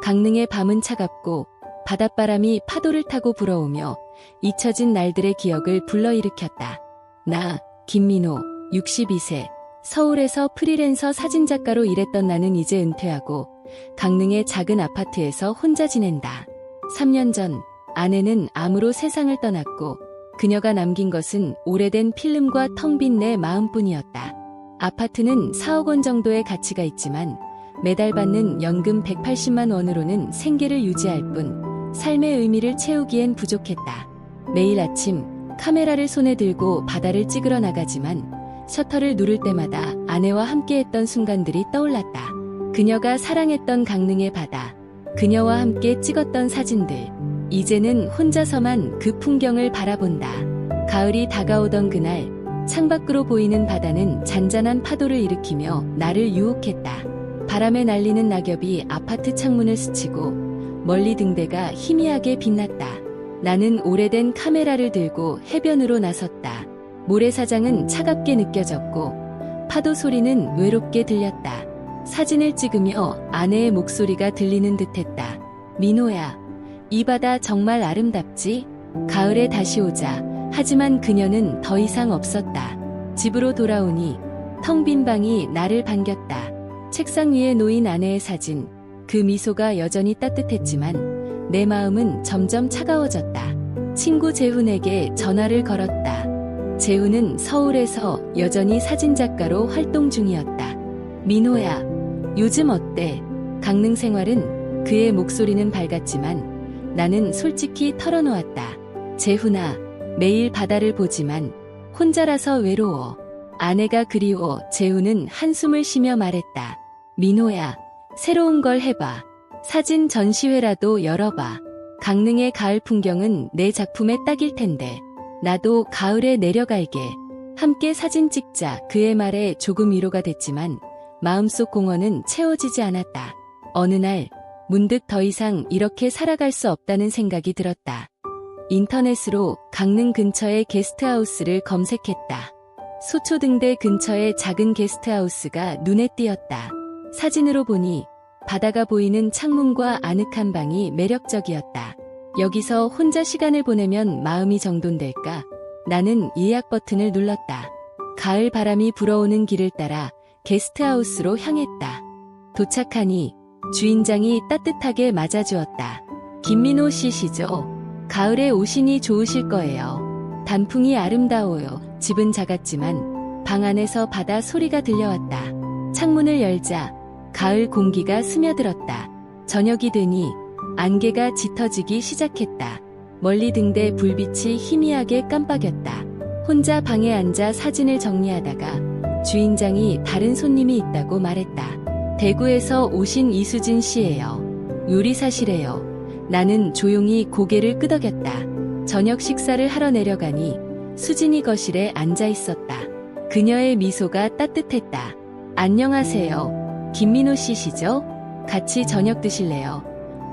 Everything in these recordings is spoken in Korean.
강릉의 밤은 차갑고 바닷바람이 파도를 타고 불어오며 잊혀진 날들의 기억을 불러일으켰다. 나, 김민호, 62세, 서울에서 프리랜서 사진작가로 일했던 나는 이제 은퇴하고 강릉의 작은 아파트에서 혼자 지낸다. 3년 전 아내는 암으로 세상을 떠났고 그녀가 남긴 것은 오래된 필름과 텅 빈 내 마음뿐이었다. 아파트는 4억 원 정도의 가치가 있지만 매달 받는 연금 180만 원으로는 생계를 유지할 뿐 삶의 의미를 채우기엔 부족했다. 매일 아침 카메라를 손에 들고 바다를 찍으러 나가지만 셔터를 누를 때마다 아내와 함께했던 순간들이 떠올랐다. 그녀가 사랑했던 강릉의 바다, 그녀와 함께 찍었던 사진들. 이제는 혼자서만 그 풍경을 바라본다. 가을이 다가오던 그날, 창밖으로 보이는 바다는 잔잔한 파도를 일으키며 나를 유혹했다. 바람에 날리는 낙엽이 아파트 창문을 스치고 멀리 등대가 희미하게 빛났다. 나는 오래된 카메라를 들고 해변으로 나섰다. 모래사장은 차갑게 느껴졌고 파도 소리는 외롭게 들렸다. 사진을 찍으며 아내의 목소리가 들리는 듯했다. 민호야, 이 바다 정말 아름답지? 가을에 다시 오자. 하지만 그녀는 더 이상 없었다. 집으로 돌아오니 텅 빈 방이 나를 반겼다. 책상 위에 놓인 아내의 사진, 그 미소가 여전히 따뜻했지만 내 마음은 점점 차가워졌다. 친구 재훈에게 전화를 걸었다. 재훈은 서울에서 여전히 사진작가로 활동 중이었다. 민호야, 요즘 어때? 강릉 생활은? 그의 목소리는 밝았지만 나는 솔직히 털어놓았다. 재훈아, 매일 바다를 보지만 혼자라서 외로워. 아내가 그리워. 재훈은 한숨을 쉬며 말했다. 민호야, 새로운 걸 해봐. 사진 전시회라도 열어봐. 강릉의 가을 풍경은 내 작품에 딱일 텐데. 나도 가을에 내려갈게. 함께 사진 찍자. 그의 말에 조금 위로가 됐지만 마음속 공허는 채워지지 않았다. 어느 날 문득 더 이상 이렇게 살아갈 수 없다는 생각이 들었다. 인터넷으로 강릉 근처의 게스트하우스를 검색했다. 소초등대 근처의 작은 게스트하우스가 눈에 띄었다. 사진으로 보니 바다가 보이는 창문과 아늑한 방이 매력적이었다. 여기서 혼자 시간을 보내면 마음이 정돈될까? 나는 예약 버튼을 눌렀다. 가을 바람이 불어오는 길을 따라 게스트하우스로 향했다. 도착하니 주인장이 따뜻하게 맞아주었다. 김민호 씨시죠? 가을에 오시니 좋으실 거예요. 단풍이 아름다워요. 집은 작았지만 방 안에서 바다 소리가 들려왔다. 창문을 열자 가을 공기가 스며들었다. 저녁이 되니 안개가 짙어지기 시작했다. 멀리 등대 불빛이 희미하게 깜빡였다. 혼자 방에 앉아 사진을 정리하다가 주인장이 다른 손님이 있다고 말했다. 대구에서 오신 이수진 씨예요. 요리사시래요. 나는 조용히 고개를 끄덕였다. 저녁 식사를 하러 내려가니 수진이 거실에 앉아 있었다. 그녀의 미소가 따뜻했다. 안녕하세요. 김민호 씨시죠? 같이 저녁 드실래요?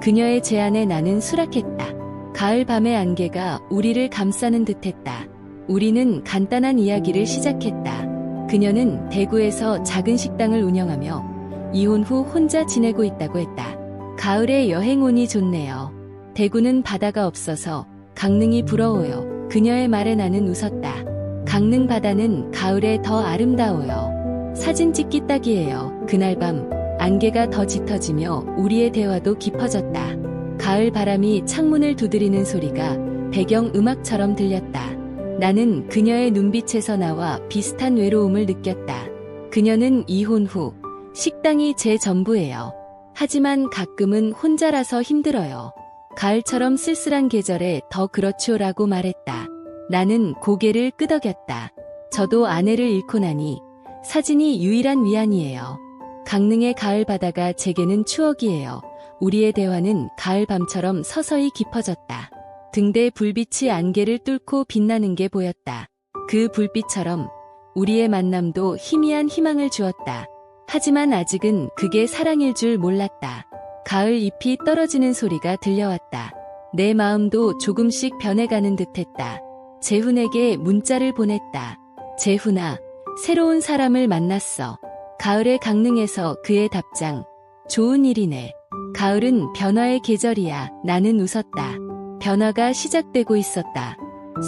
그녀의 제안에 나는 수락했다. 가을 밤의 안개가 우리를 감싸는 듯했다. 우리는 간단한 이야기를 시작했다. 그녀는 대구에서 작은 식당을 운영하며 이혼 후 혼자 지내고 있다고 했다. 가을에 여행 오니 좋네요. 대구는 바다가 없어서 강릉이 부러워요. 그녀의 말에 나는 웃었다. 강릉 바다는 가을에 더 아름다워요. 사진 찍기 딱이에요. 그날 밤 안개가 더 짙어지며 우리의 대화도 깊어졌다. 가을 바람이 창문을 두드리는 소리가 배경 음악처럼 들렸다. 나는 그녀의 눈빛에서 나와 비슷한 외로움을 느꼈다. 그녀는 이혼 후 식당이 제 전부예요. 하지만 가끔은 혼자라서 힘들어요. 가을처럼 쓸쓸한 계절에 더 그렇죠라고 말했다. 나는 고개를 끄덕였다. 저도 아내를 잃고 나니 사진이 유일한 위안이에요. 강릉의 가을 바다가 제게는 추억이에요. 우리의 대화는 가을 밤처럼 서서히 깊어졌다. 등대 불빛이 안개를 뚫고 빛나는 게 보였다. 그 불빛처럼 우리의 만남도 희미한 희망을 주었다. 하지만 아직은 그게 사랑일 줄 몰랐다. 가을 잎이 떨어지는 소리가 들려왔다. 내 마음도 조금씩 변해가는 듯했다. 재훈에게 문자를 보냈다. 재훈아, 새로운 사람을 만났어. 가을의 강릉에서 그의 답장. 좋은 일이네. 가을은 변화의 계절이야. 나는 웃었다. 변화가 시작되고 있었다.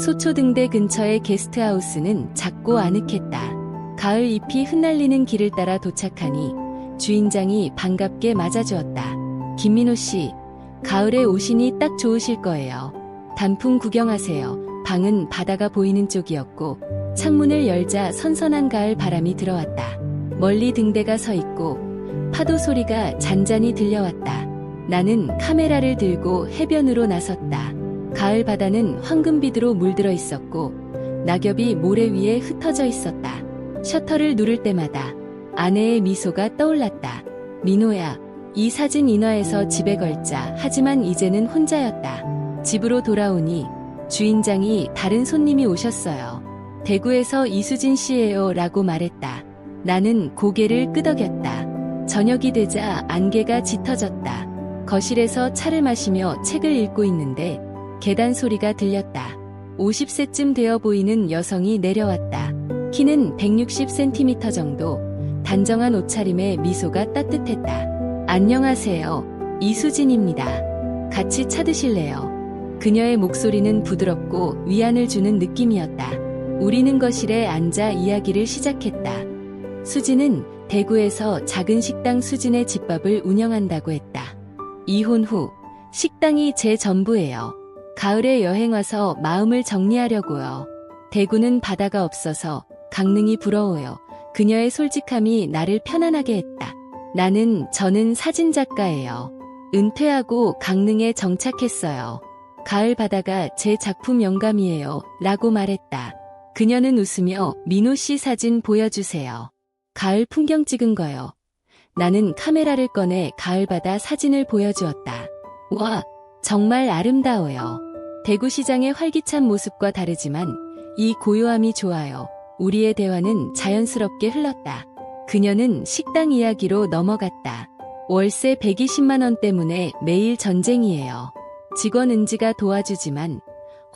소초등대 근처의 게스트하우스는 작고 아늑했다. 가을 잎이 흩날리는 길을 따라 도착하니 주인장이 반갑게 맞아주었다. 김민호 씨, 가을에 오시니 딱 좋으실 거예요. 단풍 구경하세요. 방은 바다가 보이는 쪽이었고 창문을 열자 선선한 가을 바람이 들어왔다. 멀리 등대가 서 있고 파도 소리가 잔잔히 들려왔다. 나는 카메라를 들고 해변으로 나섰다. 가을 바다는 황금빛으로 물들어 있었고 낙엽이 모래 위에 흩어져 있었다. 셔터를 누를 때마다 아내의 미소가 떠올랐다. 민호야, 이 사진 인화해서 집에 걸자. 하지만 이제는 혼자였다. 집으로 돌아오니 주인장이 다른 손님이 오셨어요. 대구에서 이수진 씨예요 라고 말했다. 나는 고개를 끄덕였다. 저녁이 되자 안개가 짙어졌다. 거실에서 차를 마시며 책을 읽고 있는데 계단 소리가 들렸다. 50세쯤 되어 보이는 여성이 내려왔다. 키는 160cm 정도, 단정한 옷차림에 미소가 따뜻했다. 안녕하세요. 이수진입니다. 같이 차 드실래요? 그녀의 목소리는 부드럽고 위안을 주는 느낌이었다. 우리는 거실에 앉아 이야기를 시작했다. 수진은 대구에서 작은 식당 수진의 집밥을 운영한다고 했다. 이혼 후 식당이 제 전부예요. 가을에 여행 와서 마음을 정리하려고요. 대구는 바다가 없어서 강릉이 부러워요. 그녀의 솔직함이 나를 편안하게 했다. 저는 사진작가예요. 은퇴하고 강릉에 정착했어요. 가을 바다가 제 작품 영감이에요. 라고 말했다. 그녀는 웃으며 민호 씨 사진 보여주세요. 가을 풍경 찍은 거요. 나는 카메라를 꺼내 가을 바다 사진을 보여주었다. 와, 정말 아름다워요. 대구시장의 활기찬 모습과 다르지만 이 고요함이 좋아요. 우리의 대화는 자연스럽게 흘렀다. 그녀는 식당 이야기로 넘어갔다. 월세 120만 원 때문에 매일 전쟁이에요. 직원 은지가 도와주지만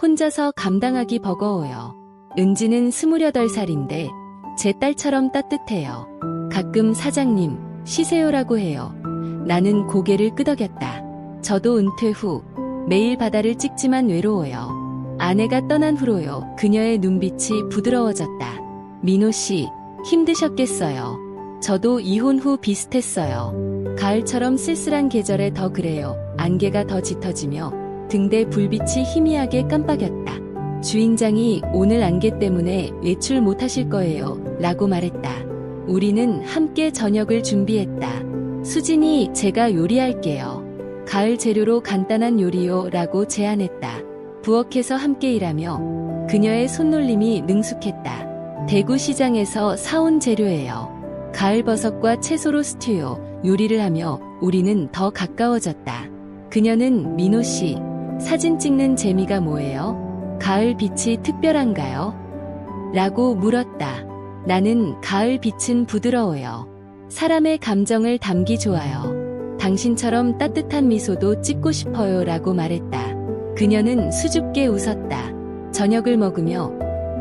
혼자서 감당하기 버거워요. 은지는 28살인데 제 딸처럼 따뜻해요. 가끔 사장님, 쉬세요라고 해요. 나는 고개를 끄덕였다. 저도 은퇴 후 매일 바다를 찍지만 외로워요. 아내가 떠난 후로요. 그녀의 눈빛이 부드러워졌다. 민호 씨, 힘드셨겠어요. 저도 이혼 후 비슷했어요. 가을처럼 쓸쓸한 계절에 더 그래요. 안개가 더 짙어지며 등대 불빛이 희미하게 깜빡였다. 주인장이 오늘 안개 때문에 외출 못하실 거예요. 라고 말했다. 우리는 함께 저녁을 준비했다. 수진이 제가 요리할게요. 가을 재료로 간단한 요리요. 라고 제안했다. 부엌에서 함께 일하며 그녀의 손놀림이 능숙했다. 대구시장에서 사온 재료예요. 가을버섯과 채소로 스튜요. 요리를 하며 우리는 더 가까워졌다. 그녀는 민호 씨, 사진 찍는 재미가 뭐예요? 가을 빛이 특별한가요? 라고 물었다. 나는 가을 빛은 부드러워요. 사람의 감정을 담기 좋아요. 당신처럼 따뜻한 미소도 찍고 싶어요. 라고 말했다. 그녀는 수줍게 웃었다. 저녁을 먹으며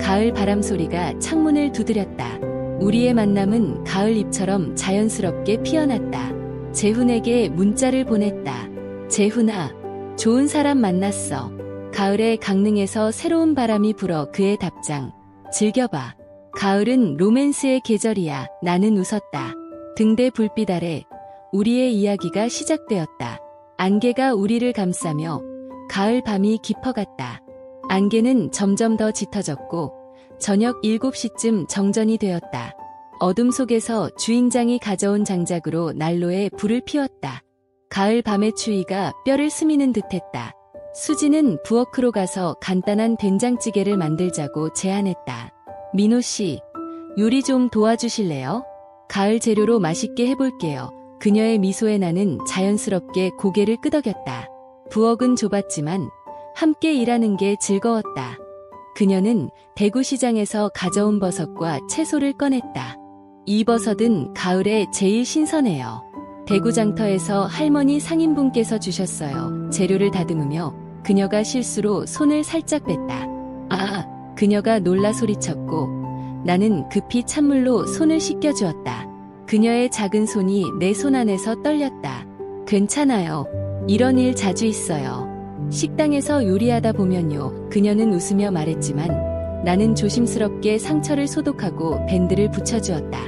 가을 바람 소리가 창문을 두드렸다. 우리의 만남은 가을 잎처럼 자연스럽게 피어났다. 재훈에게 문자를 보냈다. 재훈아, 좋은 사람 만났어. 가을에 강릉에서 새로운 바람이 불어. 그의 답장. 즐겨봐. 가을은 로맨스의 계절이야. 나는 웃었다. 등대 불빛 아래 우리의 이야기가 시작되었다. 안개가 우리를 감싸며 가을 밤이 깊어갔다. 안개는 점점 더 짙어졌고 저녁 7시쯤 정전이 되었다. 어둠 속에서 주인장이 가져온 장작으로 난로에 불을 피웠다. 가을 밤의 추위가 뼈를 스미는 듯했다. 수지는 부엌으로 가서 간단한 된장찌개를 만들자고 제안했다. 민호 씨, 요리 좀 도와주실래요? 가을 재료로 맛있게 해볼게요. 그녀의 미소에 나는 자연스럽게 고개를 끄덕였다. 부엌은 좁았지만 함께 일하는 게 즐거웠다. 그녀는 대구시장에서 가져온 버섯과 채소를 꺼냈다. 이 버섯은 가을에 제일 신선해요. 대구 장터에서 할머니 상인분께서 주셨어요. 재료를 다듬으며 그녀가 실수로 손을 살짝 뺐다. 아, 그녀가 놀라 소리쳤고 나는 급히 찬물로 손을 씻겨주었다. 그녀의 작은 손이 내 손 안에서 떨렸다. 괜찮아요. 이런 일 자주 있어요. 식당에서 요리하다 보면요. 그녀는 웃으며 말했지만 나는 조심스럽게 상처를 소독하고 밴드를 붙여주었다.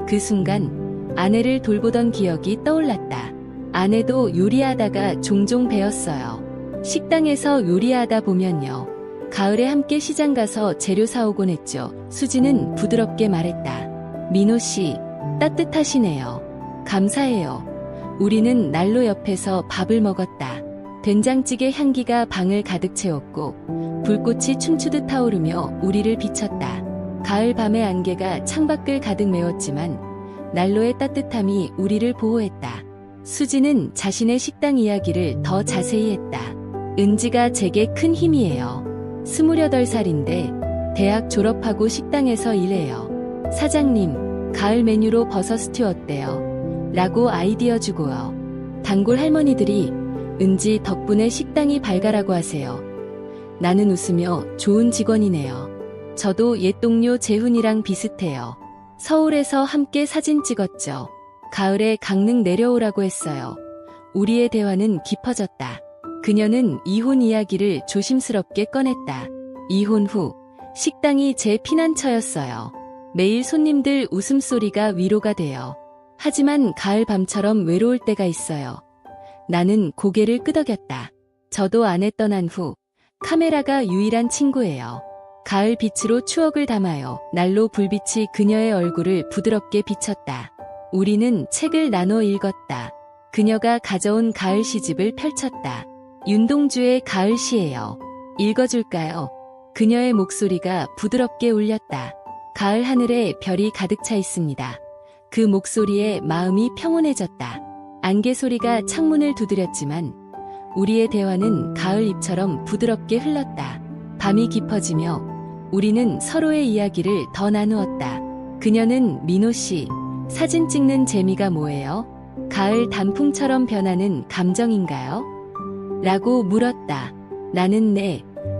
그 순간 아내를 돌보던 기억이 떠올랐다. 아내도 요리하다가 종종 배웠어요. 식당에서 요리하다 보면요. 가을에 함께 시장 가서 재료 사오곤 했죠. 수지는 부드럽게 말했다. 민호 씨, 따뜻하시네요. 감사해요. 우리는 난로 옆에서 밥을 먹었다. 된장찌개 향기가 방을 가득 채웠고 불꽃이 춤추듯 타오르며 우리를 비췄다. 가을 밤의 안개가 창밖을 가득 메웠지만 난로의 따뜻함이 우리를 보호했다. 수지는 자신의 식당 이야기를 더 자세히 했다. 은지가 제게 큰 힘이에요. 28살인데 대학 졸업하고 식당에서 일해요. 사장님, 가을 메뉴로 버섯 스튜 어때요? 라고 아이디어 주고요. 단골 할머니들이 은지 덕분에 식당이 밝아라고 하세요. 나는 웃으며 좋은 직원이네요. 저도 옛 동료 재훈이랑 비슷해요. 서울에서 함께 사진 찍었죠. 가을에 강릉 내려오라고 했어요. 우리의 대화는 깊어졌다. 그녀는 이혼 이야기를 조심스럽게 꺼냈다. 이혼 후 식당이 제 피난처였어요. 매일 손님들 웃음소리가 위로가 돼요. 하지만 가을 밤처럼 외로울 때가 있어요. 나는 고개를 끄덕였다. 저도 아내 떠난 후 카메라가 유일한 친구예요. 가을 빛으로 추억을 담아요. 난로 불빛이 그녀의 얼굴을 부드럽게 비쳤다. 우리는 책을 나눠 읽었다. 그녀가 가져온 가을 시집을 펼쳤다. 윤동주의 가을시예요. 읽어줄까요? 그녀의 목소리가 부드럽게 울렸다. 가을 하늘에 별이 가득 차 있습니다. 그 목소리에 마음이 평온해졌다. 안개 소리가 창문을 두드렸지만 우리의 대화는 가을 잎처럼 부드럽게 흘렀다. 밤이 깊어지며 우리는 서로의 이야기를 더 나누었다. 그녀는 민호 씨, 사진 찍는 재미가 뭐예요? 가을 단풍처럼 변하는 감정인가요? 라고 물었다. 나는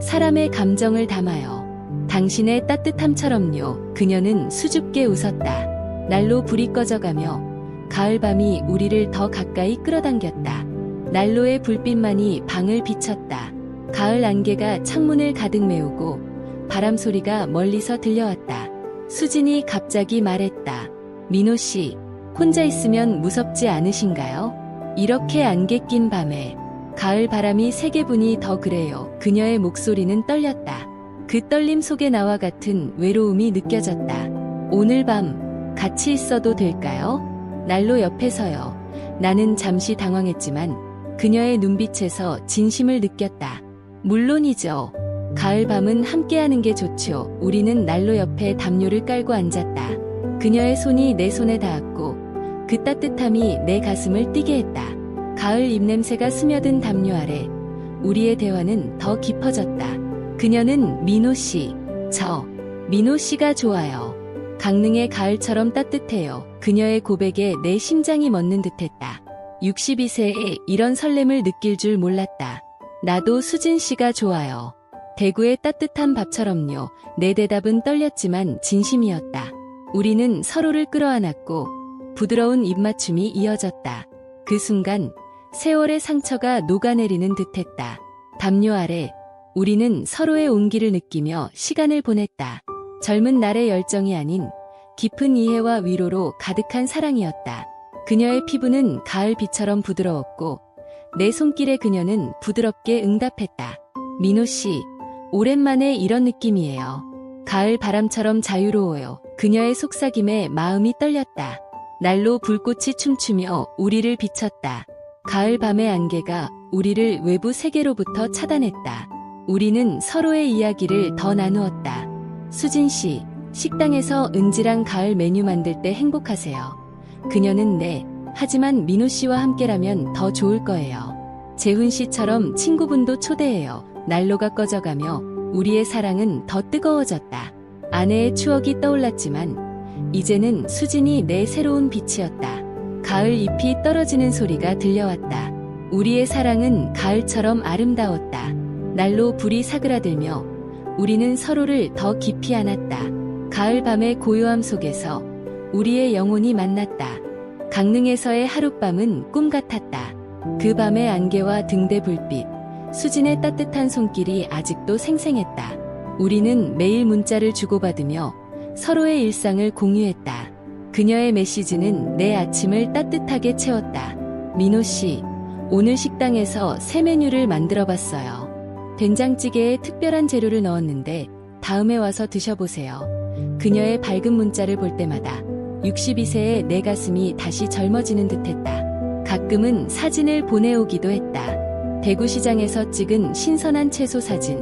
사람의 감정을 담아요. 당신의 따뜻함처럼요. 그녀는 수줍게 웃었다. 난로 불이 꺼져가며 가을밤이 우리를 더 가까이 끌어당겼다. 난로의 불빛만이 방을 비췄다. 가을 안개가 창문을 가득 메우고 바람 소리가 멀리서 들려왔다. 수진이 갑자기 말했다. 민호 씨, 혼자 있으면 무섭지 않으신가요? 이렇게 안개 낀 밤에 가을 바람이 세게 부니 더 그래요. 그녀의 목소리는 떨렸다. 그 떨림 속에 나와 같은 외로움이 느껴졌다. 오늘 밤 같이 있어도 될까요? 난로 옆에서요. 나는 잠시 당황했지만 그녀의 눈빛에서 진심을 느꼈다. 물론이죠. 가을 밤은 함께하는 게 좋죠. 우리는 난로 옆에 담요를 깔고 앉았다. 그녀의 손이 내 손에 닿았고 그 따뜻함이 내 가슴을 뛰게 했다. 가을 잎냄새가 스며든 담요 아래 우리의 대화는 더 깊어졌다. 그녀는 민호 씨, 저 민호 씨가 좋아요. 강릉의 가을처럼 따뜻해요. 그녀의 고백에 내 심장이 멎는 듯했다. 62세에 이런 설렘을 느낄 줄 몰랐다. 나도 수진 씨가 좋아요. 대구의 따뜻한 밥처럼요. 내 대답은 떨렸지만 진심이었다. 우리는 서로를 끌어안았고 부드러운 입맞춤이 이어졌다. 그 순간 세월의 상처가 녹아내리는 듯했다. 담요 아래 우리는 서로의 온기를 느끼며 시간을 보냈다. 젊은 날의 열정이 아닌 깊은 이해와 위로로 가득한 사랑이었다. 그녀의 피부는 가을 빛처럼 부드러웠고 내 손길에 그녀는 부드럽게 응답했다. 민호 씨, 오랜만에 이런 느낌이에요. 가을 바람처럼 자유로워요. 그녀의 속삭임에 마음이 떨렸다. 난로 불꽃이 춤추며 우리를 비췄다. 가을 밤의 안개가 우리를 외부 세계로부터 차단했다. 우리는 서로의 이야기를 더 나누었다. 수진 씨, 식당에서 은지랑 가을 메뉴 만들 때 행복하세요. 그녀는 하지만 민호 씨와 함께라면 더 좋을 거예요. 재훈 씨처럼 친구분도 초대해요. 난로가 꺼져가며 우리의 사랑은 더 뜨거워졌다. 아내의 추억이 떠올랐지만 이제는 수진이 내 새로운 빛이었다. 가을 잎이 떨어지는 소리가 들려왔다. 우리의 사랑은 가을처럼 아름다웠다. 난로 불이 사그라들며 우리는 서로를 더 깊이 안았다. 가을 밤의 고요함 속에서 우리의 영혼이 만났다. 강릉에서의 하룻밤은 꿈 같았다. 그 밤의 안개와 등대 불빛, 수진의 따뜻한 손길이 아직도 생생했다. 우리는 매일 문자를 주고받으며 서로의 일상을 공유했다. 그녀의 메시지는 내 아침을 따뜻하게 채웠다. 민호 씨, 오늘 식당에서 새 메뉴를 만들어봤어요. 된장찌개에 특별한 재료를 넣었는데 다음에 와서 드셔보세요. 그녀의 밝은 문자를 볼 때마다 62세의 내 가슴이 다시 젊어지는 듯했다. 가끔은 사진을 보내오기도 했다. 대구시장에서 찍은 신선한 채소 사진,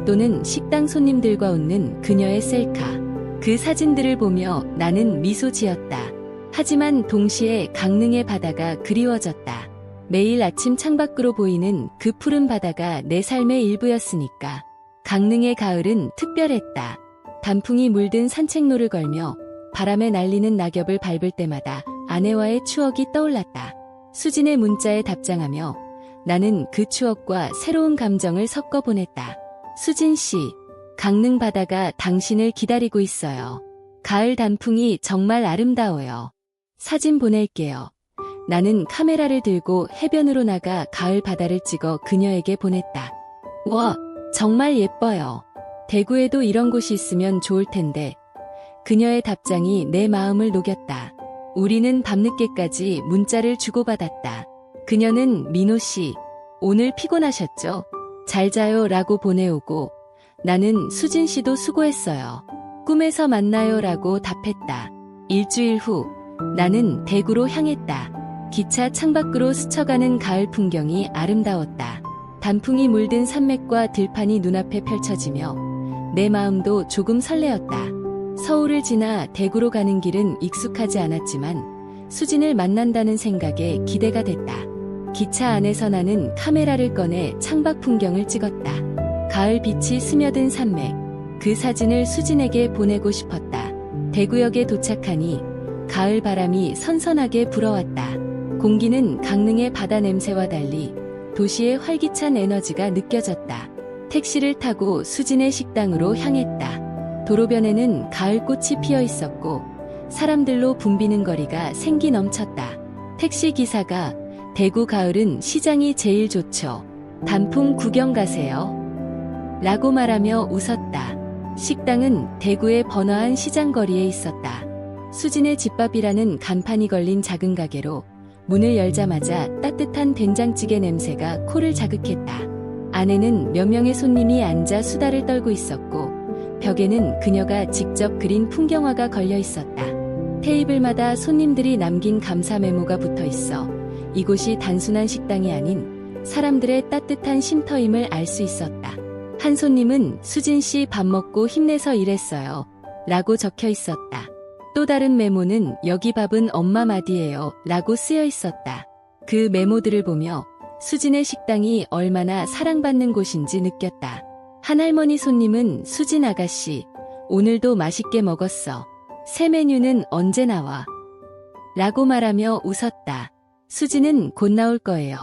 또는 식당 손님들과 웃는 그녀의 셀카. 그 사진들을 보며 나는 미소 지었다. 하지만 동시에 강릉의 바다가 그리워졌다. 매일 아침 창밖으로 보이는 그 푸른 바다가 내 삶의 일부였으니까. 강릉의 가을은 특별했다. 단풍이 물든 산책로를 걸며 바람에 날리는 낙엽을 밟을 때마다 아내와의 추억이 떠올랐다. 수진의 문자에 답장하며 나는 그 추억과 새로운 감정을 섞어 보냈다. 수진 씨, 강릉 바다가 당신을 기다리고 있어요. 가을 단풍이 정말 아름다워요. 사진 보낼게요. 나는 카메라를 들고 해변으로 나가 가을 바다를 찍어 그녀에게 보냈다. 와, 정말 예뻐요. 대구에도 이런 곳이 있으면 좋을 텐데. 그녀의 답장이 내 마음을 녹였다. 우리는 밤늦게까지 문자를 주고받았다. 그녀는 민호 씨, 오늘 피곤하셨죠? 잘 자요 라고 보내오고 나는 수진 씨도 수고했어요. 꿈에서 만나요 라고 답했다. 일주일 후 나는 대구로 향했다. 기차 창밖으로 스쳐가는 가을 풍경이 아름다웠다. 단풍이 물든 산맥과 들판이 눈앞에 펼쳐지며 내 마음도 조금 설레었다. 서울을 지나 대구로 가는 길은 익숙하지 않았지만 수진을 만난다는 생각에 기대가 됐다. 기차 안에서 나는 카메라를 꺼내 창밖 풍경을 찍었다. 가을 빛이 스며든 산맥, 그 사진을 수진에게 보내고 싶었다. 대구역에 도착하니 가을 바람이 선선하게 불어왔다. 공기는 강릉의 바다 냄새와 달리 도시의 활기찬 에너지가 느껴졌다. 택시를 타고 수진의 식당으로 향했다. 도로변에는 가을꽃이 피어 있었고 사람들로 붐비는 거리가 생기 넘쳤다. 택시 기사가 대구 가을은 시장이 제일 좋죠. 단풍 구경 가세요. 라고 말하며 웃었다. 식당은 대구의 번화한 시장거리에 있었다. 수진의 집밥이라는 간판이 걸린 작은 가게로 문을 열자마자 따뜻한 된장찌개 냄새가 코를 자극했다. 안에는 몇 명의 손님이 앉아 수다를 떨고 있었고 벽에는 그녀가 직접 그린 풍경화가 걸려 있었다. 테이블마다 손님들이 남긴 감사 메모가 붙어 있어 이곳이 단순한 식당이 아닌 사람들의 따뜻한 쉼터임을 알 수 있었다. 한 손님은 수진 씨 밥 먹고 힘내서 일했어요. 라고 적혀 있었다. 또 다른 메모는 여기 밥은 엄마 맛이에요. 라고 쓰여 있었다. 그 메모들을 보며 수진의 식당이 얼마나 사랑받는 곳인지 느꼈다. 한 할머니 손님은 수진 아가씨, 오늘도 맛있게 먹었어. 새 메뉴는 언제 나와? 라고 말하며 웃었다. 수진은 곧 나올 거예요.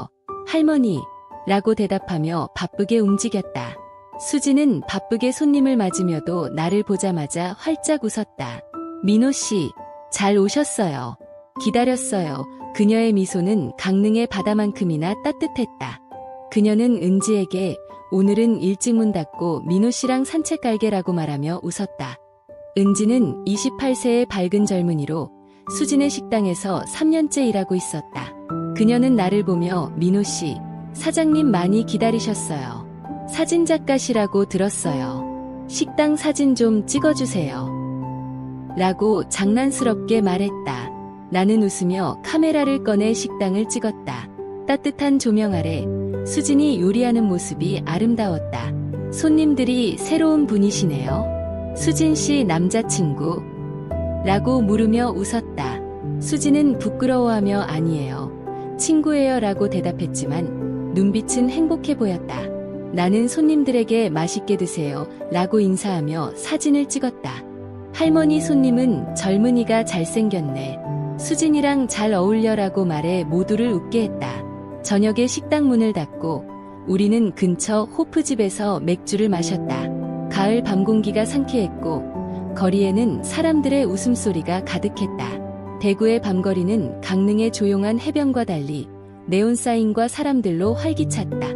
할머니, 라고 대답하며 바쁘게 움직였다. 수진은 바쁘게 손님을 맞으며도 나를 보자마자 활짝 웃었다. 민호 씨, 잘 오셨어요. 기다렸어요. 그녀의 미소는 강릉의 바다만큼이나 따뜻했다. 그녀는 은지에게 오늘은 일찍 문 닫고 민호 씨랑 산책 갈게라고 말하며 웃었다. 은지는 28세의 밝은 젊은이로 수진의 식당에서 3년째 일하고 있었다. 그녀는 나를 보며 민호 씨, 사장님 많이 기다리셨어요. 사진작가시라고 들었어요. 식당 사진 좀 찍어주세요. 라고 장난스럽게 말했다. 나는 웃으며 카메라를 꺼내 식당을 찍었다. 따뜻한 조명 아래 수진이 요리하는 모습이 아름다웠다. 손님들이 새로운 분이시네요. 수진 씨 남자친구? 라고 물으며 웃었다. 수진은 부끄러워하며 아니에요. 친구예요 라고 대답했지만 눈빛은 행복해 보였다. 나는 손님들에게 맛있게 드세요 라고 인사하며 사진을 찍었다. 할머니 손님은 젊은이가 잘생겼네. 수진이랑 잘 어울려라고 말해 모두를 웃게 했다. 저녁에 식당 문을 닫고 우리는 근처 호프집에서 맥주를 마셨다. 가을 밤 공기가 상쾌했고 거리에는 사람들의 웃음소리가 가득했다. 대구의 밤거리는 강릉의 조용한 해변과 달리 네온사인과 사람들로 활기찼다.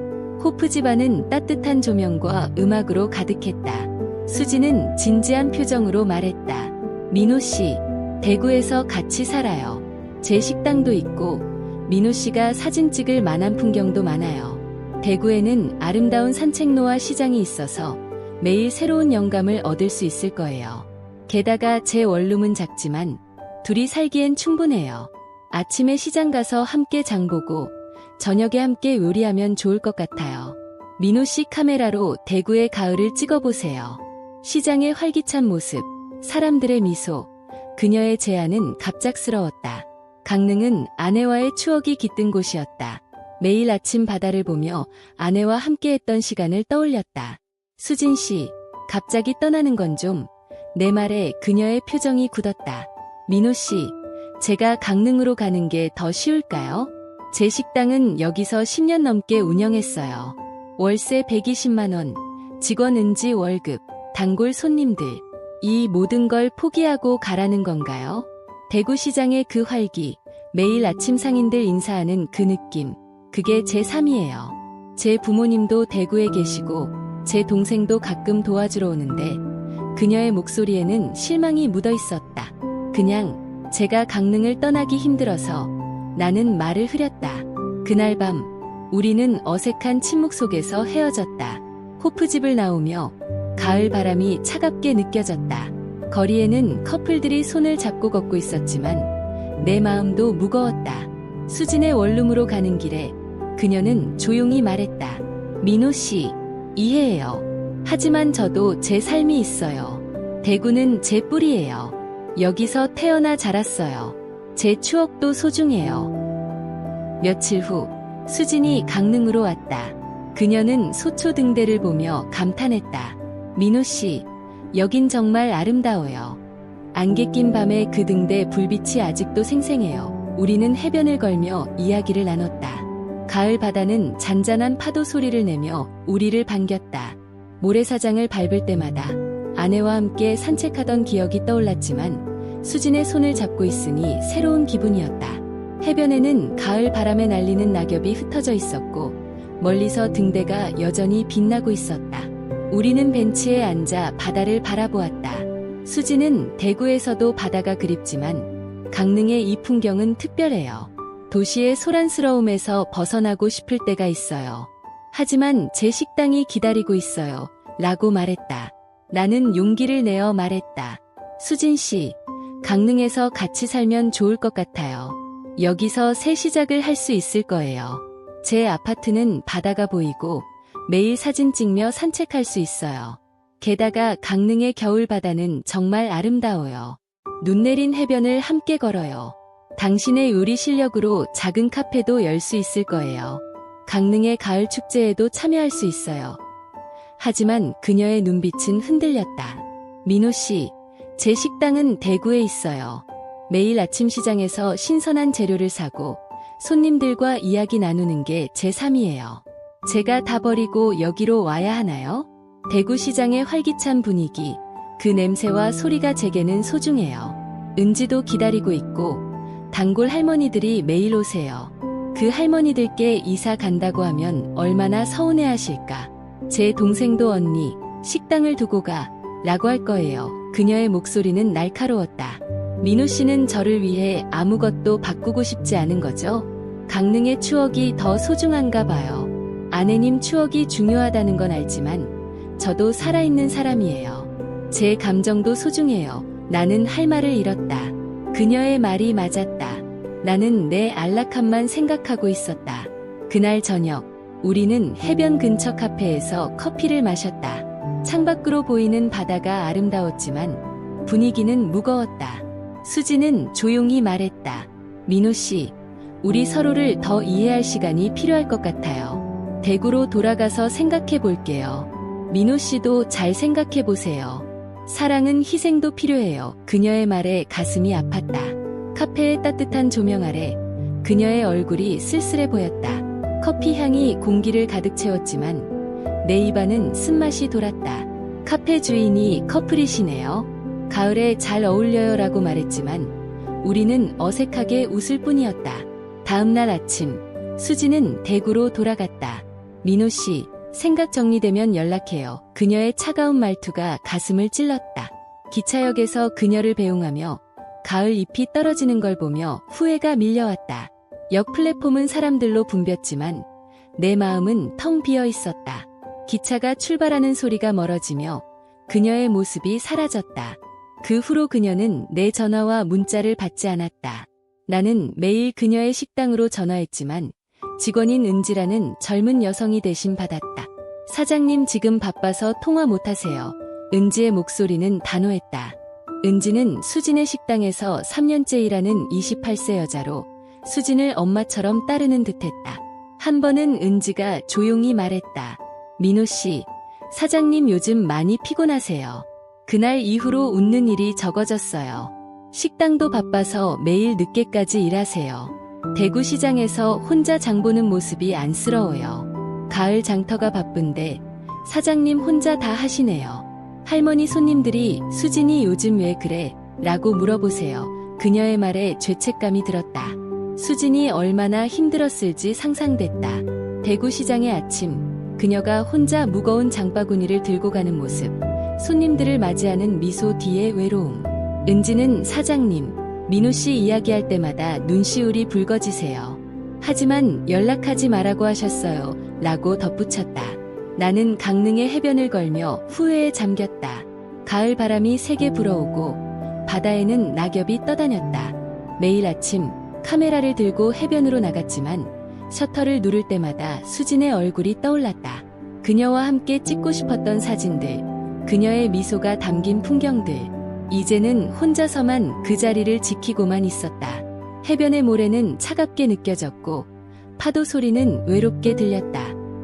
호프 집안은 따뜻한 조명과 음악으로 가득했다. 수지는 진지한 표정으로 말했다. 민호 씨, 대구에서 같이 살아요. 제 식당도 있고 민호 씨가 사진 찍을 만한 풍경도 많아요. 대구에는 아름다운 산책로와 시장이 있어서 매일 새로운 영감을 얻을 수 있을 거예요. 게다가 제 원룸은 작지만 둘이 살기엔 충분해요. 아침에 시장 가서 함께 장보고 저녁에 함께 요리하면 좋을 것 같아요. 민호 씨 카메라로 대구의 가을을 찍어보세요. 시장의 활기찬 모습, 사람들의 미소, 그녀의 제안은 갑작스러웠다. 강릉은 아내와의 추억이 깃든 곳이었다. 매일 아침 바다를 보며 아내와 함께했던 시간을 떠올렸다. 수진 씨, 갑자기 떠나는 건 좀... 내 말에 그녀의 표정이 굳었다. 민호 씨, 제가 강릉으로 가는 게 더 쉬울까요? 제 식당은 여기서 10년 넘게 운영했어요. 월세 120만 원, 직원 은지 월급, 단골 손님들. 이 모든 걸 포기하고 가라는 건가요? 대구시장의 그 활기, 매일 아침 상인들 인사하는 그 느낌, 그게 제 삶이에요. 제 부모님도 대구에 계시고 제 동생도 가끔 도와주러 오는데 그녀의 목소리에는 실망이 묻어 있었다. 그냥 제가 강릉을 떠나기 힘들어서 나는 말을 흐렸다. 그날 밤 우리는 어색한 침묵 속에서 헤어졌다. 호프집을 나오며 가을 바람이 차갑게 느껴졌다. 거리에는 커플들이 손을 잡고 걷고 있었지만 내 마음도 무거웠다. 수진의 원룸으로 가는 길에 그녀는 조용히 말했다. 민호 씨, 이해해요. 하지만 저도 제 삶이 있어요. 대구는 제 뿌리예요. 여기서 태어나 자랐어요. 제 추억도 소중해요. 며칠 후 수진이 강릉으로 왔다. 그녀는 소초 등대를 보며 감탄했다. 민호 씨, 여긴 정말 아름다워요. 안개 낀 밤의 그 등대 불빛이 아직도 생생해요. 우리는 해변을 걸며 이야기를 나눴다. 가을 바다는 잔잔한 파도 소리를 내며 우리를 반겼다. 모래사장을 밟을 때마다 아내와 함께 산책하던 기억이 떠올랐지만 수진의 손을 잡고 있으니 새로운 기분이었다. 해변에는 가을 바람에 날리는 낙엽이 흩어져 있었고 멀리서 등대가 여전히 빛나고 있었다. 우리는 벤치에 앉아 바다를 바라보았다. 수진은 대구에서도 바다가 그립지만 강릉의 이 풍경은 특별해요. 도시의 소란스러움에서 벗어나고 싶을 때가 있어요. 하지만 제 식당이 기다리고 있어요. 라고 말했다. 나는 용기를 내어 말했다. 수진 씨, 강릉에서 같이 살면 좋을 것 같아요. 여기서 새 시작을 할 수 있을 거예요. 제 아파트는 바다가 보이고 매일 사진 찍며 산책할 수 있어요. 게다가 강릉의 겨울 바다는 정말 아름다워요. 눈 내린 해변을 함께 걸어요. 당신의 요리 실력으로 작은 카페도 열 수 있을 거예요. 강릉의 가을 축제에도 참여할 수 있어요. 하지만 그녀의 눈빛은 흔들렸다. 민호 씨, 제 식당은 대구에 있어요. 매일 아침 시장에서 신선한 재료를 사고 손님들과 이야기 나누는 게 제 삶이에요. 제가 다 버리고 여기로 와야 하나요? 대구 시장의 활기찬 분위기, 그 냄새와 소리가 제게는 소중해요. 은지도 기다리고 있고 단골 할머니들이 매일 오세요. 그 할머니들께 이사 간다고 하면 얼마나 서운해하실까. 제 동생도 언니, 식당을 두고 가 라고 할 거예요. 그녀의 목소리는 날카로웠다. 민호 씨는 저를 위해 아무것도 바꾸고 싶지 않은 거죠? 강릉의 추억이 더 소중한가 봐요. 아내님 추억이 중요하다는 건 알지만 저도 살아있는 사람이에요. 제 감정도 소중해요. 나는 할 말을 잃었다. 그녀의 말이 맞았다. 나는 내 안락함만 생각하고 있었다. 그날 저녁, 우리는 해변 근처 카페에서 커피를 마셨다. 창밖으로 보이는 바다가 아름다웠지만 분위기는 무거웠다. 수지는 조용히 말했다. 민호 씨, 우리 서로를 더 이해할 시간이 필요할 것 같아요. 대구로 돌아가서 생각해 볼게요. 민호 씨도 잘 생각해 보세요. 사랑은 희생도 필요해요. 그녀의 말에 가슴이 아팠다. 카페의 따뜻한 조명 아래 그녀의 얼굴이 쓸쓸해 보였다. 커피 향이 공기를 가득 채웠지만 내 입안은 쓴맛이 돌았다. 카페 주인이 커플이시네요. 가을에 잘 어울려요 라고 말했지만 우리는 어색하게 웃을 뿐이었다. 다음날 아침 수진은 대구로 돌아갔다. 민호 씨, 생각 정리되면 연락해요. 그녀의 차가운 말투가 가슴을 찔렀다. 기차역에서 그녀를 배웅하며 가을 잎이 떨어지는 걸 보며 후회가 밀려왔다. 역 플랫폼은 사람들로 붐볐지만 내 마음은 텅 비어 있었다. 기차가 출발하는 소리가 멀어지며 그녀의 모습이 사라졌다. 그 후로 그녀는 내 전화와 문자를 받지 않았다. 나는 매일 그녀의 식당으로 전화했지만 직원인 은지라는 젊은 여성이 대신 받았다. 사장님 지금 바빠서 통화 못하세요. 은지의 목소리는 단호했다. 은지는 수진의 식당에서 3년째 일하는 28세 여자로 수진을 엄마처럼 따르는 듯했다. 한 번은 은지가 조용히 말했다. 민호 씨, 사장님 요즘 많이 피곤하세요. 그날 이후로 웃는 일이 적어졌어요. 식당도 바빠서 매일 늦게까지 일하세요. 대구시장에서 혼자 장 보는 모습이 안쓰러워요. 가을 장터가 바쁜데 사장님 혼자 다 하시네요. 할머니 손님들이 수진이 요즘 왜 그래? 라고 물어보세요. 그녀의 말에 죄책감이 들었다. 수진이 얼마나 힘들었을지 상상됐다. 대구시장의 아침, 그녀가 혼자 무거운 장바구니를 들고 가는 모습, 손님들을 맞이하는 미소 뒤의 외로움. 은지는 사장님, 민호 씨 이야기할 때마다 눈시울이 붉어지세요. 하지만 연락하지 말라고 하셨어요. 라고 덧붙였다. 나는 강릉의 해변을 걸며 후회에 잠겼다. 가을 바람이 세게 불어오고 바다에는 낙엽이 떠다녔다. 매일 아침 카메라를 들고 해변으로 나갔지만 셔터를 누를 때마다 수진의 얼굴이 떠올랐다. 그녀와 함께 찍고 싶었던 사진들, 그녀의 미소가 담긴 풍경들. 이제는 혼자서만 그 자리를 지키고만 있었다. 해변의 모래는 차갑게 느껴졌고 파도 소리는 외롭게 들렸다.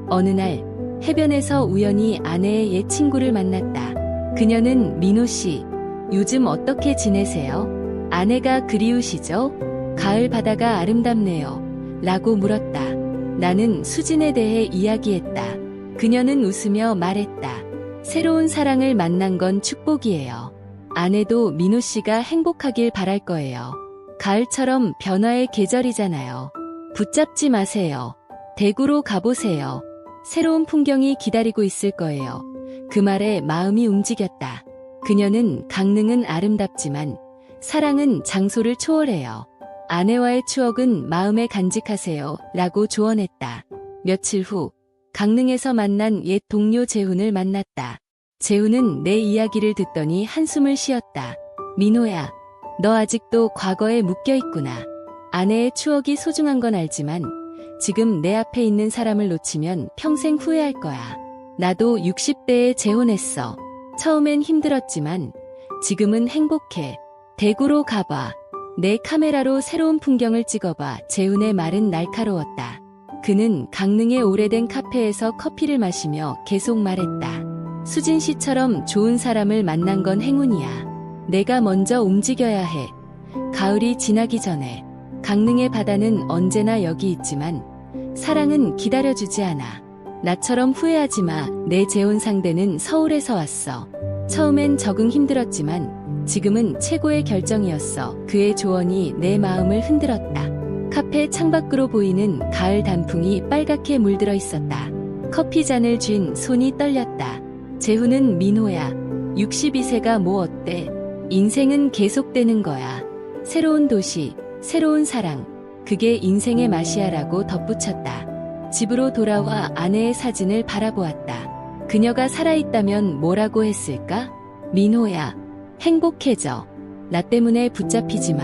어느 날 해변에서 우연히 아내의 옛 친구를 만났다. 그녀는 민호 씨, 요즘 어떻게 지내세요? 아내가 그리우시죠? 가을 바다가 아름답네요. 라고 물었다. 나는 수진에 대해 이야기했다. 그녀는 웃으며 말했다. 새로운 사랑을 만난 건 축복이에요. 아내도 민호 씨가 행복하길 바랄 거예요. 가을처럼 변화의 계절이잖아요. 붙잡지 마세요. 대구로 가보세요. 새로운 풍경이 기다리고 있을 거예요. 그 말에 마음이 움직였다. 그녀는 강릉은 아름답지만 사랑은 장소를 초월해요. 아내와의 추억은 마음에 간직하세요. 라고 조언했다. 며칠 후 강릉에서 만난 옛 동료 재훈을 만났다. 재훈은 내 이야기를 듣더니 한숨을 쉬었다. 민호야, 너 아직도 과거에 묶여있구나. 아내의 추억이 소중한 건 알지만 지금 내 앞에 있는 사람을 놓치면 평생 후회할 거야. 나도 60대에 재혼했어. 처음엔 힘들었지만 지금은 행복해. 대구로 가봐. 내 카메라로 새로운 풍경을 찍어봐. 재훈의 말은 날카로웠다. 그는 강릉의 오래된 카페에서 커피를 마시며 계속 말했다. 수진 씨처럼 좋은 사람을 만난 건 행운이야. 내가 먼저 움직여야 해. 가을이 지나기 전에. 강릉의 바다는 언제나 여기 있지만 사랑은 기다려주지 않아. 나처럼 후회하지 마. 내 재혼 상대는 서울에서 왔어. 처음엔 적응 힘들었지만 지금은 최고의 결정이었어. 그의 조언이 내 마음을 흔들었다. 카페 창밖으로 보이는 가을 단풍이 빨갛게 물들어 있었다. 커피잔을 쥔 손이 떨렸다. 재훈은 민호야. 62세가 뭐 어때? 인생은 계속되는 거야. 새로운 도시, 새로운 사랑. 그게 인생의 맛이야라고 덧붙였다. 집으로 돌아와 아내의 사진을 바라보았다. 그녀가 살아있다면 뭐라고 했을까? 민호야, 행복해져. 나 때문에 붙잡히지 마.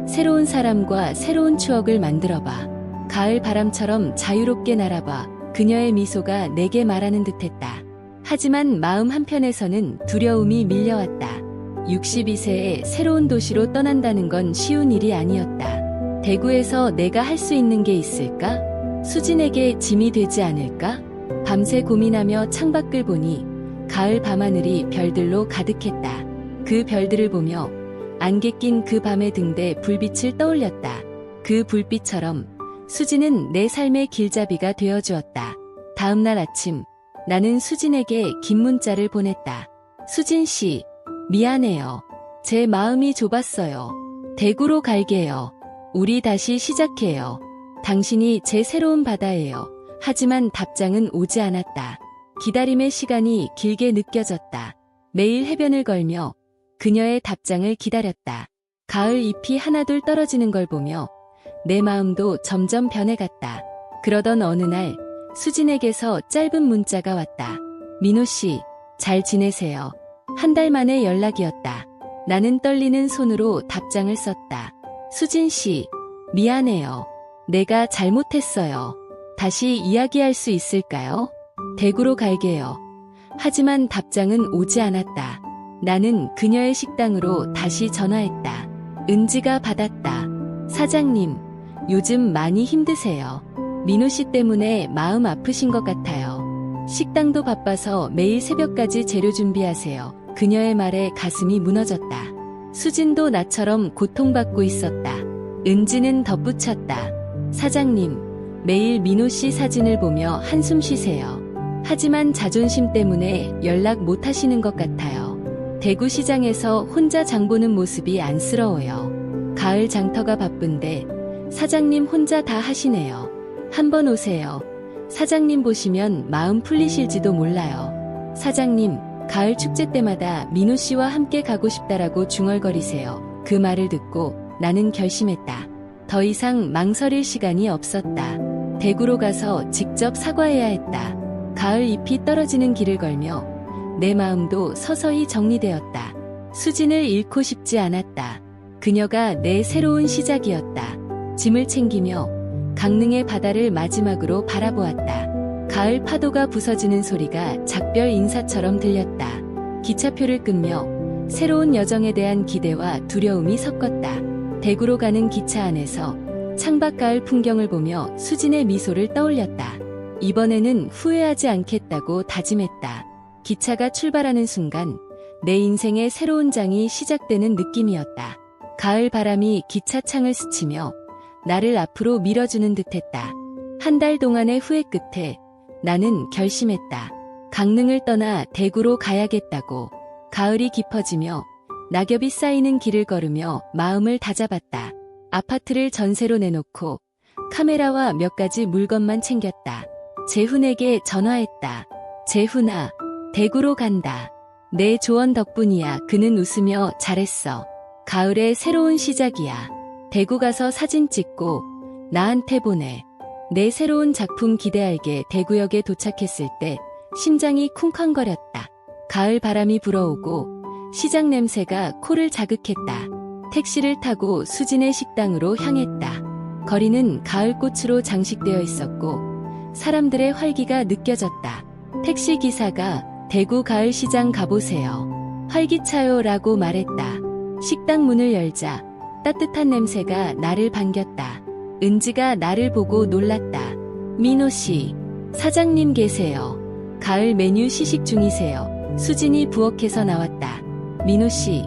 새로운 사람과 새로운 추억을 만들어봐. 가을 바람처럼 자유롭게 날아봐. 그녀의 미소가 내게 말하는 듯했다. 하지만 마음 한편에서는 두려움이 밀려왔다. 62세에 새로운 도시로 떠난다는 건 쉬운 일이 아니었다. 대구에서 내가 할 수 있는 게 있을까? 수진에게 짐이 되지 않을까? 밤새 고민하며 창밖을 보니 가을 밤하늘이 별들로 가득했다. 그 별들을 보며 안개 낀 그 밤의 등대 불빛을 떠올렸다. 그 불빛처럼 수진은 내 삶의 길잡이가 되어주었다. 다음 날 아침 나는 수진에게 긴 문자를 보냈다. 수진 씨, 미안해요. 제 마음이 좁았어요. 대구로 갈게요. 우리 다시 시작해요. 당신이 제 새로운 바다예요. 하지만 답장은 오지 않았다. 기다림의 시간이 길게 느껴졌다. 매일 해변을 걸며 그녀의 답장을 기다렸다. 가을 잎이 하나둘 떨어지는 걸 보며 내 마음도 점점 변해갔다. 그러던 어느 날 수진에게서 짧은 문자가 왔다. 민호 씨, 잘 지내세요. 한 달 만에 연락이었다. 나는 떨리는 손으로 답장을 썼다. 수진 씨, 미안해요. 내가 잘못했어요. 다시 이야기할 수 있을까요? 대구로 갈게요. 하지만 답장은 오지 않았다. 나는 그녀의 식당으로 다시 전화했다. 은지가 받았다. 사장님, 요즘 많이 힘드세요. 민호 씨 때문에 마음 아프신 것 같아요. 식당도 바빠서 매일 새벽까지 재료 준비하세요. 그녀의 말에 가슴이 무너졌다. 수진도 나처럼 고통받고 있었다. 은지는 덧붙였다. 사장님, 매일 민호 씨 사진을 보며 한숨 쉬세요. 하지만 자존심 때문에 연락 못 하시는 것 같아요. 대구시장에서 혼자 장 보는 모습이 안쓰러워요. 가을 장터가 바쁜데 사장님 혼자 다 하시네요. 한번 오세요. 사장님 보시면 마음 풀리실지도 몰라요. 사장님, 가을 축제 때마다 민호 씨와 함께 가고 싶다라고 중얼거리세요. 그 말을 듣고 나는 결심했다. 더 이상 망설일 시간이 없었다. 대구로 가서 직접 사과해야 했다. 가을 잎이 떨어지는 길을 걸며 내 마음도 서서히 정리되었다. 수진을 잃고 싶지 않았다. 그녀가 내 새로운 시작이었다. 짐을 챙기며 강릉의 바다를 마지막으로 바라보았다. 가을 파도가 부서지는 소리가 작별 인사처럼 들렸다. 기차표를 끊며 새로운 여정에 대한 기대와 두려움이 섞었다. 대구로 가는 기차 안에서 창밖 가을 풍경을 보며 수진의 미소를 떠올렸다. 이번에는 후회하지 않겠다고 다짐했다. 기차가 출발하는 순간 내 인생의 새로운 장이 시작되는 느낌이었다. 가을 바람이 기차 창을 스치며 나를 앞으로 밀어주는 듯했다. 한 달 동안의 후회 끝에 나는 결심했다. 강릉을 떠나 대구로 가야겠다고. 가을이 깊어지며 낙엽이 쌓이는 길을 걸으며 마음을 다잡았다. 아파트를 전세로 내놓고 카메라와 몇 가지 물건만 챙겼다. 재훈에게 전화했다. 재훈아, 대구로 간다. 내 조언 덕분이야. 그는 웃으며 잘했어. 가을의 새로운 시작이야. 대구 가서 사진 찍고 나한테 보내. 내 새로운 작품 기대할게. 대구역에 도착했을 때 심장이 쿵쾅거렸다. 가을 바람이 불어오고 시장 냄새가 코를 자극했다. 택시를 타고 수진의 식당으로 향했다. 거리는 가을꽃으로 장식되어 있었고 사람들의 활기가 느껴졌다. 택시 기사가 대구 가을시장 가보세요. 활기차요 라고 말했다. 식당 문을 열자 따뜻한 냄새가 나를 반겼다. 은지가 나를 보고 놀랐다. 민호 씨, 사장님 계세요. 가을 메뉴 시식 중이세요. 수진이 부엌에서 나왔다. 민호 씨,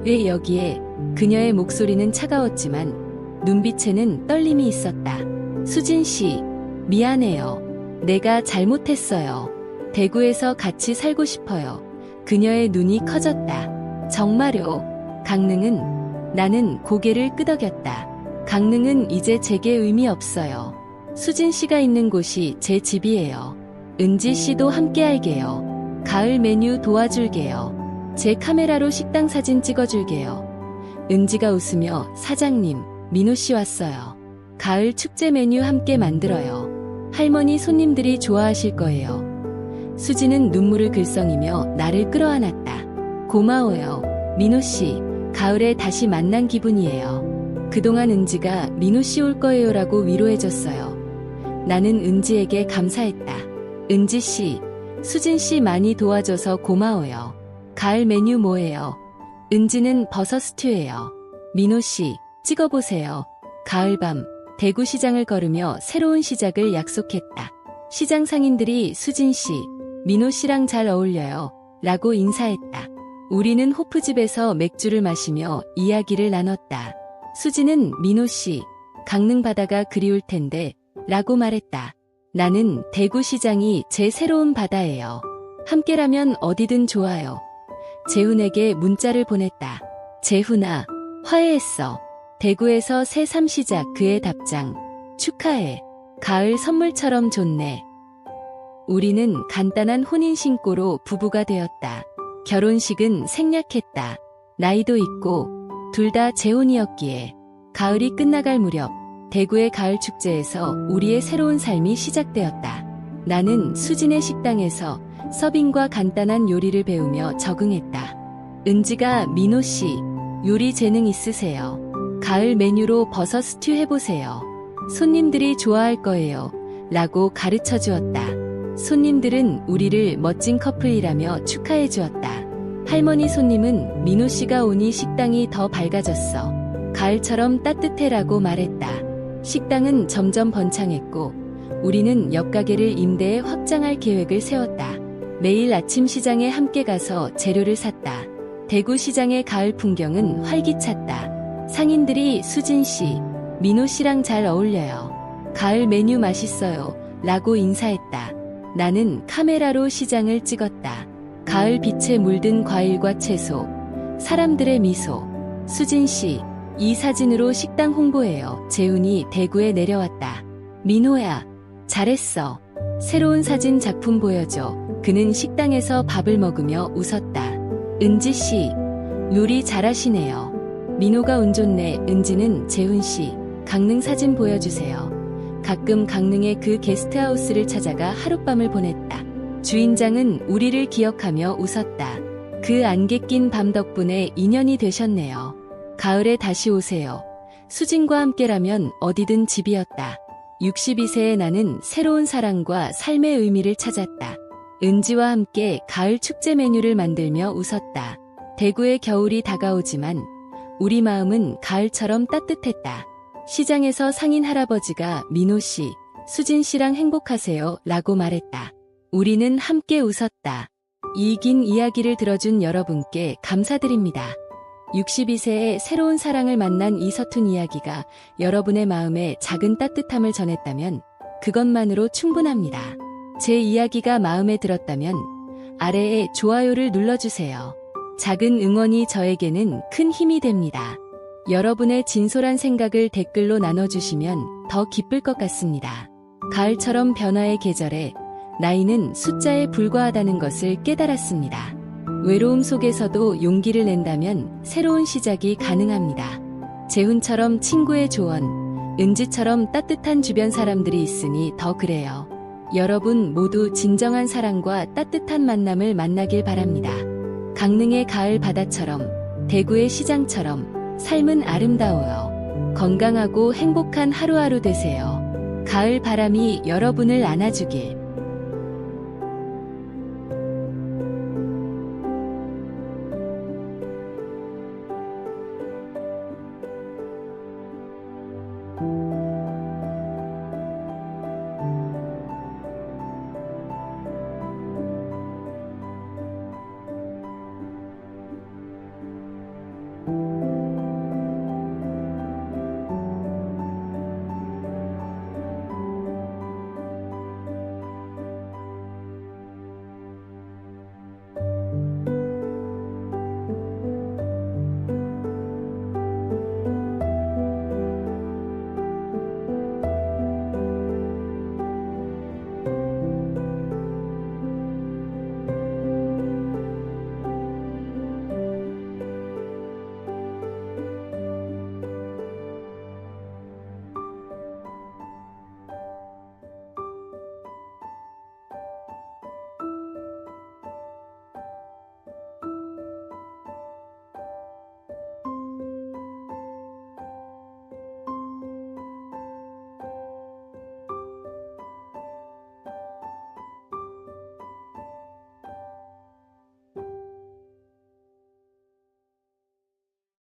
왜 여기에? 그녀의 목소리는 차가웠지만 눈빛에는 떨림이 있었다. 수진 씨, 미안해요. 내가 잘못했어요. 대구에서 같이 살고 싶어요. 그녀의 눈이 커졌다. 정말요? 강릉은? 나는 고개를 끄덕였다. 강릉은 이제 제게 의미 없어요. 수진 씨가 있는 곳이 제 집이에요. 은지 씨도 함께 할게요. 가을 메뉴 도와줄게요. 제 카메라로 식당 사진 찍어줄게요. 은지가 웃으며 사장님, 민호 씨 왔어요. 가을 축제 메뉴 함께 만들어요. 할머니 손님들이 좋아하실 거예요. 수지는 눈물을 글썽이며 나를 끌어안았다. 고마워요. 민호 씨, 가을에 다시 만난 기분이에요. 그동안 은지가 민호 씨 올 거예요라고 위로해줬어요. 나는 은지에게 감사했다. 은지 씨, 수진 씨 많이 도와줘서 고마워요. 가을 메뉴 뭐예요? 은지는 버섯 스튜예요. 민호 씨, 찍어보세요. 가을밤, 대구시장을 걸으며 새로운 시작을 약속했다. 시장 상인들이 수진 씨, 민호 씨랑 잘 어울려요. 라고 인사했다. 우리는 호프집에서 맥주를 마시며 이야기를 나눴다. 수진은 민호 씨, 강릉 바다가 그리울 텐데, 라고 말했다. 나는 대구시장이 제 새로운 바다예요. 함께라면 어디든 좋아요. 재훈에게 문자를 보냈다. 재훈아, 화해했어. 대구에서 새 삶 시작. 그의 답장. 축하해. 가을 선물처럼 좋네. 우리는 간단한 혼인신고로 부부가 되었다. 결혼식은 생략했다. 나이도 있고 둘 다 재혼이었기에 가을이 끝나갈 무렵 대구의 가을 축제에서 우리의 새로운 삶이 시작되었다. 나는 수진의 식당에서 서빙과 간단한 요리를 배우며 적응했다. 은지가 민호 씨, 요리 재능 있으세요. 가을 메뉴로 버섯 스튜 해보세요. 손님들이 좋아할 거예요. 라고 가르쳐 주었다. 손님들은 우리를 멋진 커플이라며 축하해 주었다. 할머니 손님은 민호 씨가 오니 식당이 더 밝아졌어. 가을처럼 따뜻해라고 말했다. 식당은 점점 번창했고 우리는 옆 가게를 임대해 확장할 계획을 세웠다. 매일 아침 시장에 함께 가서 재료를 샀다. 대구 시장의 가을 풍경은 활기찼다. 상인들이 수진 씨, 민호 씨랑 잘 어울려요. 가을 메뉴 맛있어요. 라고 인사했다. 나는 카메라로 시장을 찍었다. 가을 빛에 물든 과일과 채소, 사람들의 미소. 수진 씨, 이 사진으로 식당 홍보해요. 재훈이 대구에 내려왔다. 민호야, 잘했어. 새로운 사진 작품 보여줘. 그는 식당에서 밥을 먹으며 웃었다. 은지 씨, 요리 잘하시네요. 민호가 운 좋네. 은지는 재훈 씨, 강릉 사진 보여주세요. 가끔 강릉의 그 게스트하우스를 찾아가 하룻밤을 보냈다. 주인장은 우리를 기억하며 웃었다. 그 안개 낀 밤 덕분에 인연이 되셨네요. 가을에 다시 오세요. 수진과 함께라면 어디든 집이었다. 62세의 나는 새로운 사랑과 삶의 의미를 찾았다. 은지와 함께 가을 축제 메뉴를 만들며 웃었다. 대구의 겨울이 다가오지만 우리 마음은 가을처럼 따뜻했다. 시장에서 상인 할아버지가 민호 씨, 수진 씨랑 행복하세요 라고 말했다. 우리는 함께 웃었다. 이 긴 이야기를 들어준 여러분께 감사드립니다. 62세의 새로운 사랑을 만난 이 서툰 이야기가 여러분의 마음에 작은 따뜻함을 전했다면 그것만으로 충분합니다. 제 이야기가 마음에 들었다면 아래에 좋아요를 눌러주세요. 작은 응원이 저에게는 큰 힘이 됩니다. 여러분의 진솔한 생각을 댓글로 나눠주시면 더 기쁠 것 같습니다. 가을처럼 변화의 계절에 나이는 숫자에 불과하다는 것을 깨달았습니다. 외로움 속에서도 용기를 낸다면 새로운 시작이 가능합니다. 재훈처럼 친구의 조언, 은지처럼 따뜻한 주변 사람들이 있으니 더 그래요. 여러분 모두 진정한 사랑과 따뜻한 만남을 만나길 바랍니다. 강릉의 가을 바다처럼, 대구의 시장처럼 삶은 아름다워요. 건강하고 행복한 하루하루 되세요. 가을 바람이 여러분을 안아주길.